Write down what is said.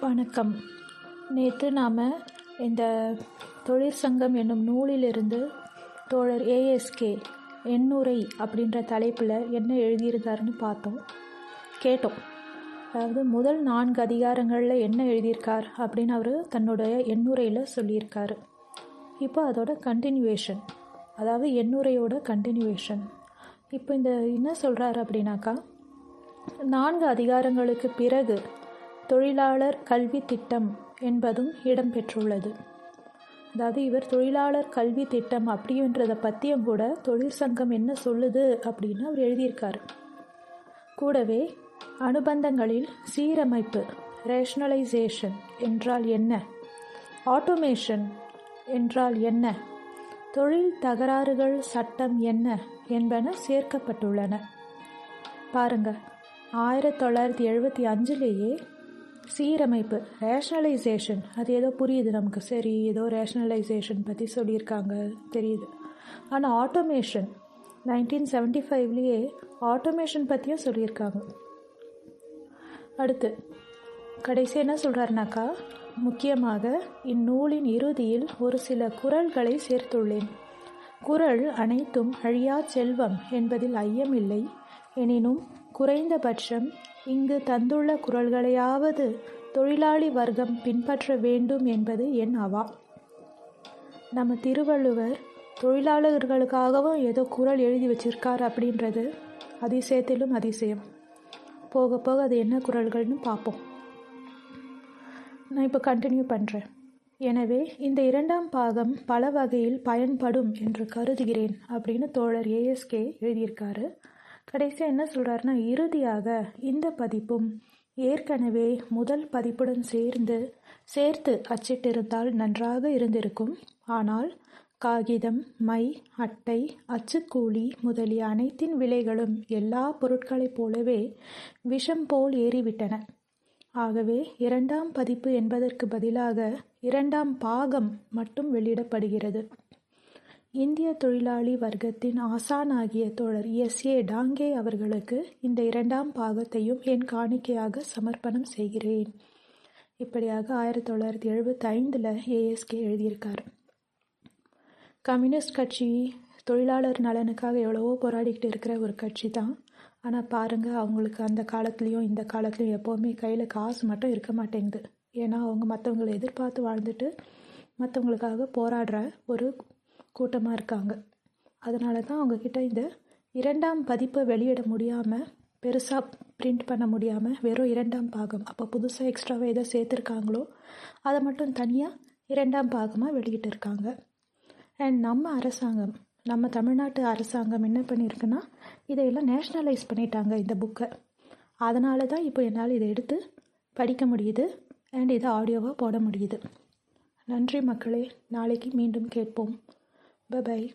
வணக்கம். நேற்று நாம் இந்த தொழிற்சங்கம் என்னும் நூலிலிருந்து தோழர் ஏஎஸ்கே எண்ணுரை அப்படின்ற தலைப்பில் என்ன எழுதியிருந்தாருன்னு கேட்டோம். அதாவது முதல் 4 அதிகாரங்களில் என்ன எழுதியிருக்கார் அப்படின்னு அவர் தன்னுடைய எண்ணுரையில் சொல்லியிருக்காரு. இப்போ அதோட கண்டினியூவேஷன், அதாவது எண்ணுரையோட கண்டினியூவேஷன். இப்போ இந்த என்ன சொல்கிறார் அப்படின்னாக்கா, 4 அதிகாரங்களுக்கு பிறகு தொழிலாளர் கல்வி திட்டம் என்பதும் இடம்பெற்றுள்ளது. அதாவது இவர் தொழிலாளர் கல்வி திட்டம் அப்படின்றத பற்றியும் கூட தொழிற்சங்கம் என்ன சொல்லுது அப்படின்னு அவர் எழுதியிருக்காரு. கூடவே அனுபந்தங்களில் சீரமைப்பு ரேஷனலைசேஷன் என்றால் என்ன, ஆட்டோமேஷன் என்றால் என்ன, தொழில் தகராறுகள் சட்டம் என்ன என்பன சேர்க்கப்பட்டுள்ளன. பாருங்க, 1975லேயே சீரமைப்பு ரேஷனலைசேஷன், அது ஏதோ புரியுது நமக்கு, சரி ஏதோ ரேஷனலைசேஷன் பற்றி சொல்லியிருக்காங்க தெரியுது. ஆனால் ஆட்டோமேஷன் 1975லேயே ஆட்டோமேஷன் பற்றியும் சொல்லியிருக்காங்க. அடுத்து கடைசி என்ன சொல்கிறாருனாக்கா, முக்கியமாக இந்நூலின் இறுதியில் ஒரு சில குறள்களை சேர்த்துள்ளேன். குறள் அனைத்தும் அழியா செல்வம் என்பதில் ஐயமில்லை. எனினும் குறைந்தபட்சம் இங்கு தந்துள்ள குறள்களையாவது தொழிலாளி வர்க்கம் பின்பற்ற வேண்டும் என்பது என் அவா. நம்ம திருவள்ளுவர் தொழிலாளர்களுக்காகவும் ஏதோ குறள் எழுதி வச்சிருக்கார் அப்படின்றது அதிசயத்திலும் அதிசயம். போக போக அது என்ன குறள்கள்னு பார்ப்போம். நான் இப்போ கண்டினியூ பண்ணுறேன். எனவே இந்த 2ஆம் பாகம் பல வகையில் பயன்படும் என்று கருதுகிறேன் அப்படின்னு தோழர் ஏஎஸ்கே எழுதியிருக்காரு. கடைசியாக என்ன சொல்கிறாருன்னா, இறுதியாக இந்த பதிப்பும் ஏற்கனவே முதல் பதிப்புடன் சேர்த்து அச்சிட்டிருந்தால் நன்றாக இருந்திருக்கும். ஆனால் காகிதம், மை, அட்டை, அச்சுக்கூலி முதலிய அனைத்தின் விலைகளும் எல்லா பொருட்களைப் போலவே விஷம் போல் ஏறிவிட்டன. ஆகவே 2ஆம் பதிப்பு என்பதற்கு பதிலாக 2ஆம் பாகம் மட்டும் வெளியிடப்படுகிறது. இந்திய தொழிலாளி வர்க்கத்தின் ஆசானாகிய தோழர் எஸ்.ஏ. டாங்கே அவர்களுக்கு இந்த 2ஆம் பாகத்தையும் என் காணிக்கையாக சமர்ப்பணம் செய்கிறேன். இப்படியாக 1975 ஏஎஸ்கே எழுதியிருக்கார். கம்யூனிஸ்ட் கட்சி தொழிலாளர் நலனுக்காக எவ்வளவோ போராடிக்கிட்டு இருக்கிற ஒரு கட்சி தான். ஆனால் பாருங்கள், அவங்களுக்கு அந்த காலத்துலேயும் இந்த காலத்துலேயும் எப்போவுமே கையில் காசு மட்டும் இருக்க மாட்டேங்குது. ஏன்னா அவங்க மற்றவங்களை எதிர்பார்த்து வாழ்ந்துட்டு மற்றவங்களுக்காக போராடுற ஒரு கூட்டமாக இருக்காங்க. அதனால தான் அவங்கக்கிட்ட இந்த 2ஆம் பதிப்பை வெளியிட முடியாமல், பெருசாக பிரிண்ட் பண்ண முடியாமல் வெறும் 2ஆம் பாகம், அப்போ புதுசாக எக்ஸ்ட்ராவாக எதை சேர்த்துருக்காங்களோ அதை மட்டும் தனியாக 2ஆம் பாகமாக வெளியிட்டு இருக்காங்க. அண்ட் நம்ம அரசாங்கம், நம்ம தமிழ்நாட்டு அரசாங்கம் என்ன பண்ணியிருக்குன்னா, இதையெல்லாம் நேஷ்னலைஸ் பண்ணிட்டாங்க இந்த புக்கை. அதனால தான் இப்போ என்னால் இதை எடுத்து படிக்க முடியுது அண்ட் இதை ஆடியோவாக போட முடியுது. நன்றி மக்களே, நாளைக்கு மீண்டும் கேட்போம். Bye-bye.